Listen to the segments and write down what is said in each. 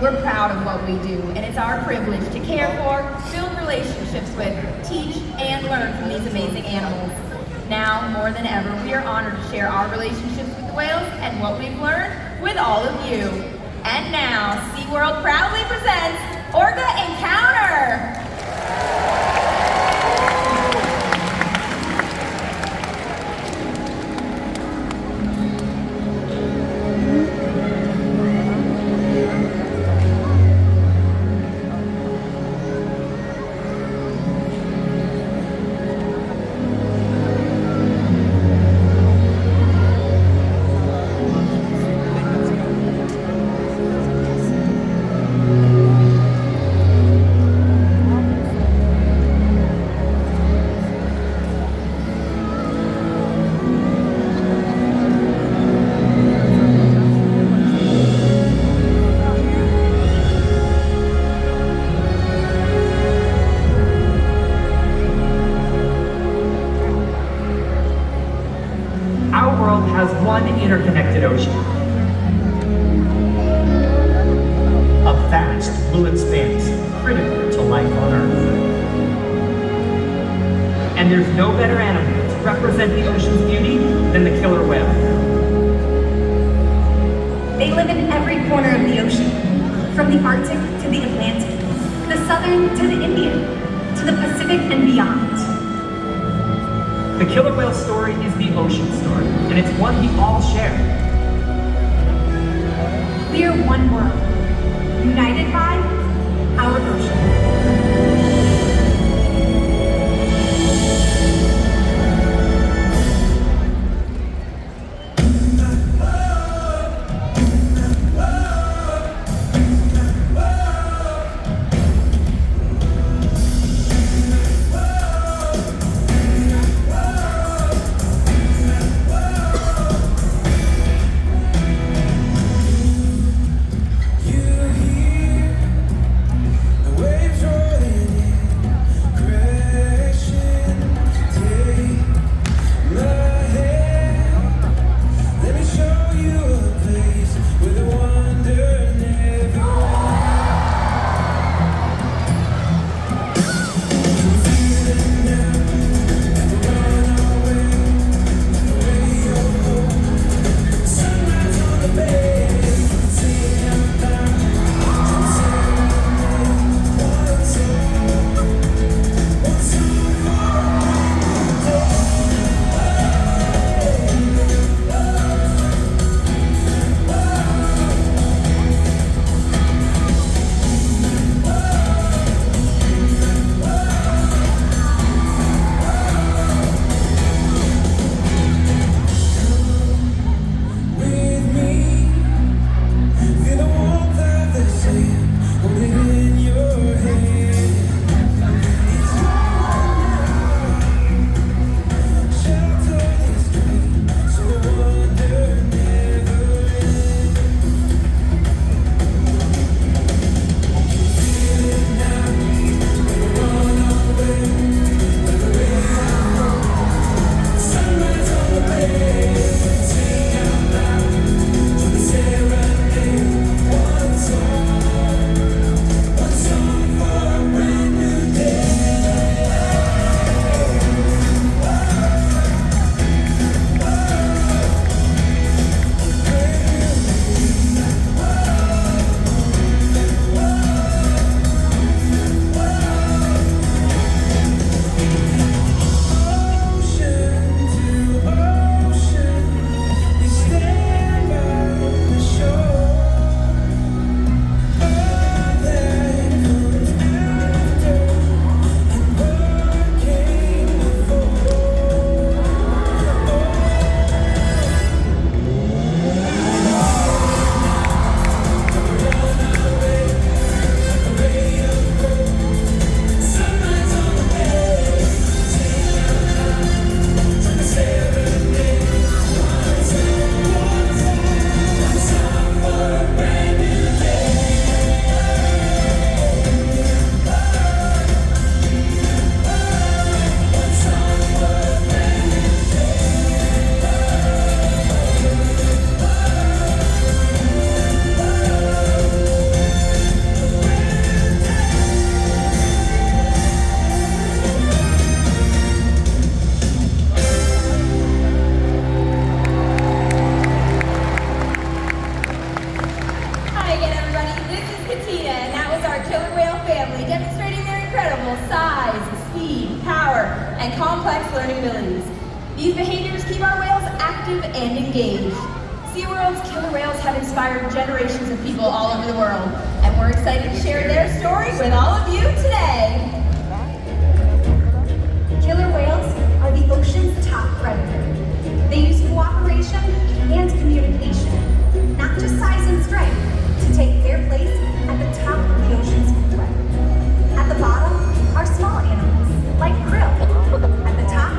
We're proud of what we do, and it's our privilege to care for, build relationships with, teach, and learn from these amazing animals. Now, more than ever, we are honored to share our relationships with the whales and what we've learned with all of you. And now, Seaworld proudly presents Orca Encounter! Our world has one interconnected ocean. A vast blue expanse critical to life on Earth. And there's no better animal to represent the ocean's beauty than the killer whale. They live in every corner of the ocean, from the Arctic to the Atlantic, the Southern to the Indian, to the Pacific and beyond. The killer whale story is the ocean story, and it's one we all share. We are one world, united by our ocean. The waves roll Hi again, everybody. This is Katina, and that was our killer whale family demonstrating their incredible size, speed, power, and complex learning abilities. These behaviors keep our whales active and engaged. Seaworld's killer whales have inspired generations of people all over the world, and we're excited to share their story with all of you today. Killer whales are the ocean's top predator. They use cooperation and communication, not just size and strength, to take their place at the top of the ocean's threat. At the bottom are small animals, like krill. At the top,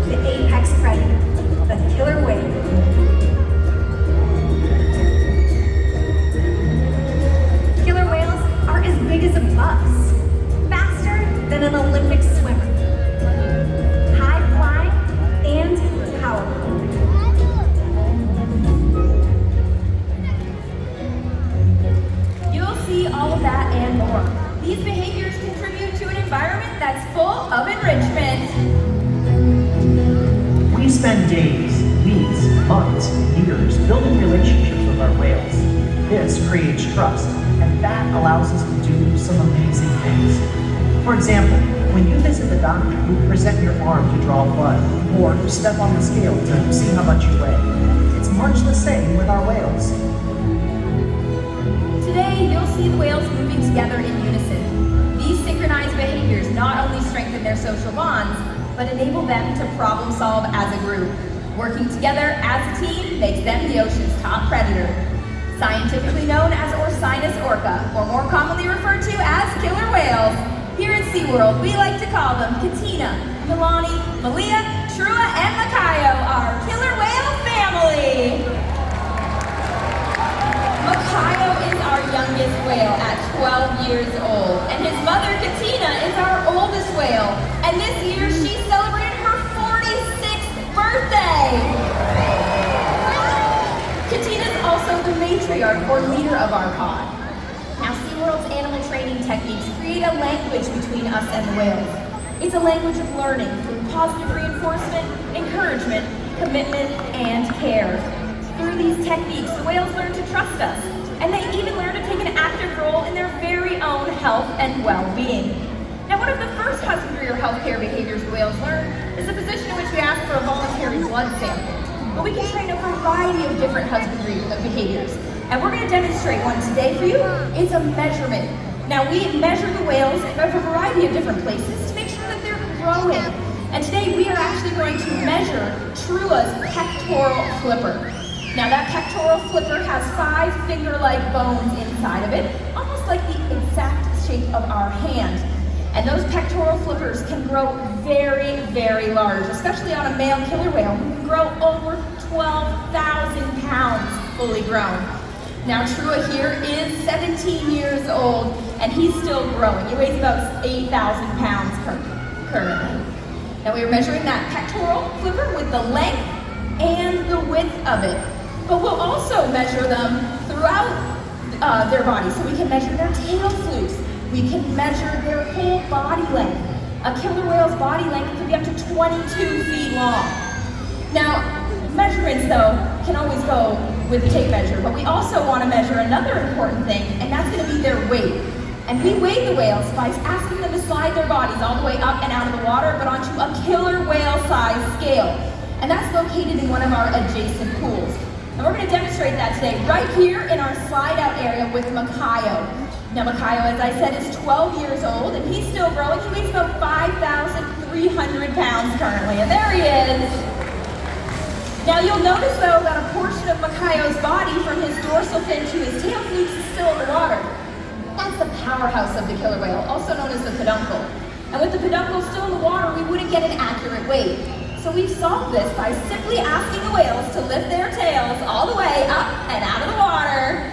the apex predator, the killer whale. Killer whales are as big as a bus, faster than an Olympic swimmer, high-flying and powerful. You'll see all of that and more. These behaviors contribute to an environment that's full of enrichment. We spend days, weeks, months, years building relationships with our whales. This creates trust, and that allows us to do some amazing things. For example, when you visit the doctor, you present your arm to draw blood, or step on the scale to see how much you weigh. It's much the same with our whales. Today, you'll see the whales moving together in unison. These synchronized behaviors not only strengthen their social bonds, but enable them to problem solve as a group. Working together as a team makes them the ocean's top predator. Scientifically known as orca, or more commonly referred to as killer whales. Here at Seaworld, we like to call them Katina, Milani, Malia, Trua, and Makayo, our killer whale family. Makayo is our youngest whale at 12 years old, and his mother, Katina, is our oldest whale. And this year, she celebrated her 46th birthday. Katina is also the matriarch, or leader of our pod. Now, Seaworld's animal training techniques create a language between us and the whales. It's a language of learning through positive reinforcement, encouragement, commitment, and care. Through these techniques, the whales learn to trust us, and they even learn to take an active role in their very own health and well-being. Now, one of the first husbandry or healthcare behaviors the whales learn is the position in which we ask for a voluntary blood sample. But we can train a variety of different husbandry behaviors, and we're going to demonstrate one today for you. It's a measurement. Now, we measure the whales at a variety of different places to make sure that they're growing. And today, we are actually going to measure Trua's pectoral flipper. Now, that pectoral flipper has 5 finger-like bones inside of it, almost like the exact shape of our hand. And those pectoral flippers can grow very, very large, especially on a male killer whale who can grow over 12,000 pounds fully grown. Now, Trua here is 17 years old, and he's still growing. He weighs about 8,000 pounds currently. Now, we are measuring that pectoral flipper with the length and the width of it. But we'll also measure them throughout their body. So we can measure their tail flukes. We can measure their whole body length. A killer whale's body length can be up to 22 feet long. Now, measurements, though, can always go with a tape measure, but we also want to measure another important thing, and that's going to be their weight. And we weigh the whales by asking them to slide their bodies all the way up and out of the water, but onto a killer whale-sized scale. And that's located in one of our adjacent pools. And we're going to demonstrate that today right here in our slide-out area with Makayo. Now, Makayo, as I said, is 12 years old, and he's still growing. He weighs about 5,300 pounds currently, and there he is. Now, you'll notice, though, that a portion of Makayo's body, from his dorsal fin to his tail flukes, is still in the water. That's the powerhouse of the killer whale, also known as the peduncle. And with the peduncle still in the water, we wouldn't get an accurate weight. So we've solved this by simply asking the whales to lift their tails all the way up and out of the water.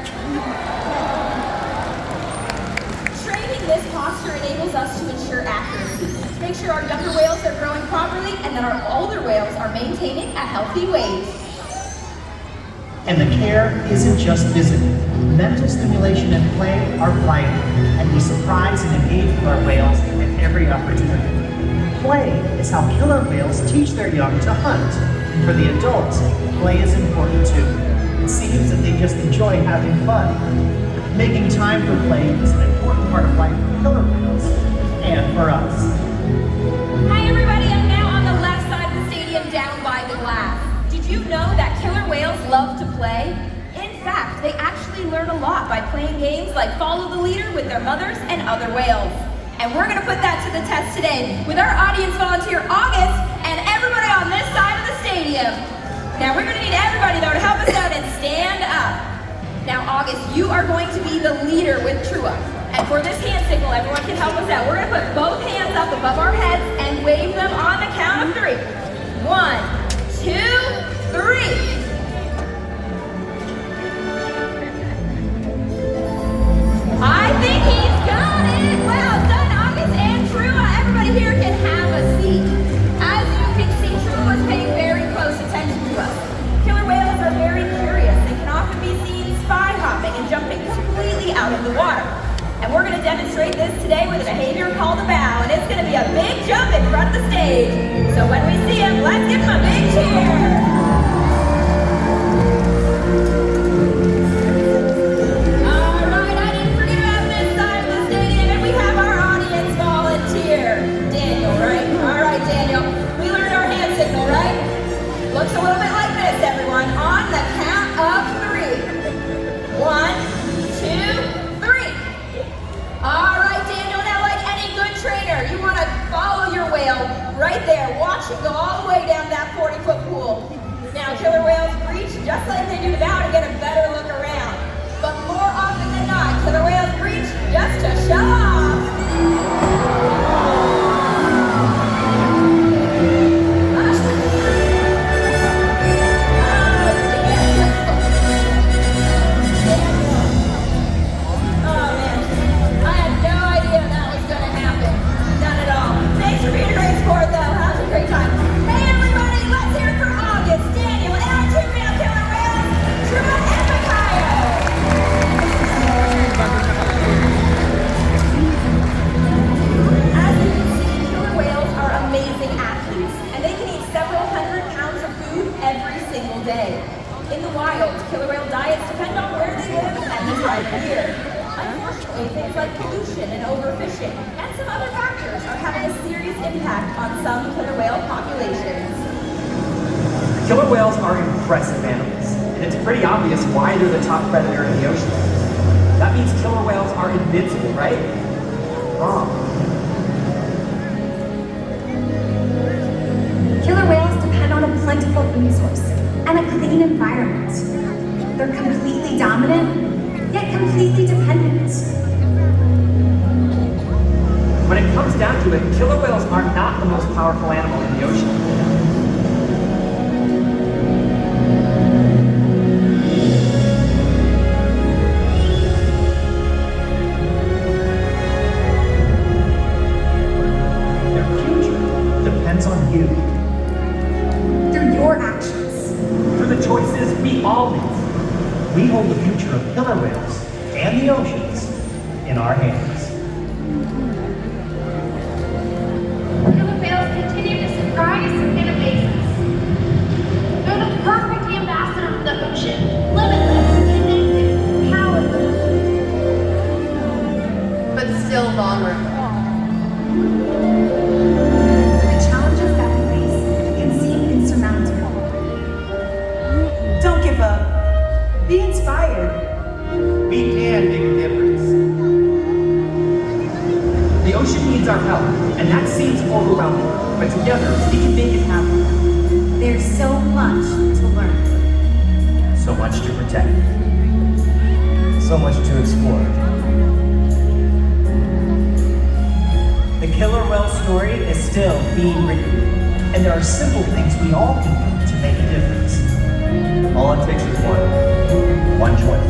Training this posture enables us to ensure accuracy, to make sure our younger whales are growing properly and that our older whales are maintaining a healthy weight. And the care isn't just physical. Mental stimulation and play are vital, and we surprise and engage with our whales at every opportunity. Play is how killer whales teach their young to hunt. And for the adults, play is important too. It seems that they just enjoy having fun. Making time for play is an important part of life for killer whales and for us. Hi everybody, I'm now on the left side of the stadium down by the glass. Did you know that killer whales love to play? In fact, they actually learn a lot by playing games like Follow the Leader with their mothers and other whales. And we're gonna put that to the test today with our audience volunteer, August, and everybody on this side of the stadium. Now we're gonna need everybody though to help us out and stand up. Now August, you are going to be the leader with Trua. And for this hand signal, everyone can help us out. We're gonna put both hands up above our heads and wave them on the count of 3. 1, 2, 3. I think he's got it! Well done, August and Trua. Everybody here can have a seat. As you can see, Trua is paying very close attention to us. Killer whales are very curious and can often be seen spy hopping and jumping completely out of the water. And we're going to demonstrate this today with a behavior called a bow, and it's going to be a big jump in front of the stage. So when we see him, let's give him a big cheer. Looks a little bit like this, everyone. On the count of 3. 1, 2, 3. All right, Daniel, now like any good trainer, you want to follow your whale right there. Watch him go all the way down that 40-foot pool. Now, killer whales breach just like they do the bow to get a better look around. But more often than not, killer whales breach just to show off. Day. In the wild, killer whale diets depend on where they live and the time of year. Unfortunately, things like pollution and overfishing and some other factors are having a serious impact on some killer whale populations. Killer whales are impressive animals, and it's pretty obvious why they're the top predator in the ocean. That means killer whales are invincible, right? Wrong. Killer whales depend on a plentiful food source and a clean environment. They're completely dominant, yet completely dependent. When it comes down to it, killer whales are not the most powerful animal in the ocean. Their future depends on you. Through your actions. Through the choices we all make. We hold the future of killer whales and the oceans in our hands. Killer whales continue to surprise and amaze us. They're the perfect ambassador for the ocean, limitless, connected, powerful, but still vulnerable. The challenges that we face can seem insurmountable. Don't give up. Be inspired. We can make a difference. The ocean needs our help, and that seems overwhelming, but together we can make it happen. There's so much to learn. So much to protect. So much to explore. The killer whale story is still being written, and there are simple things we all can do to make a difference. All it takes is one choice.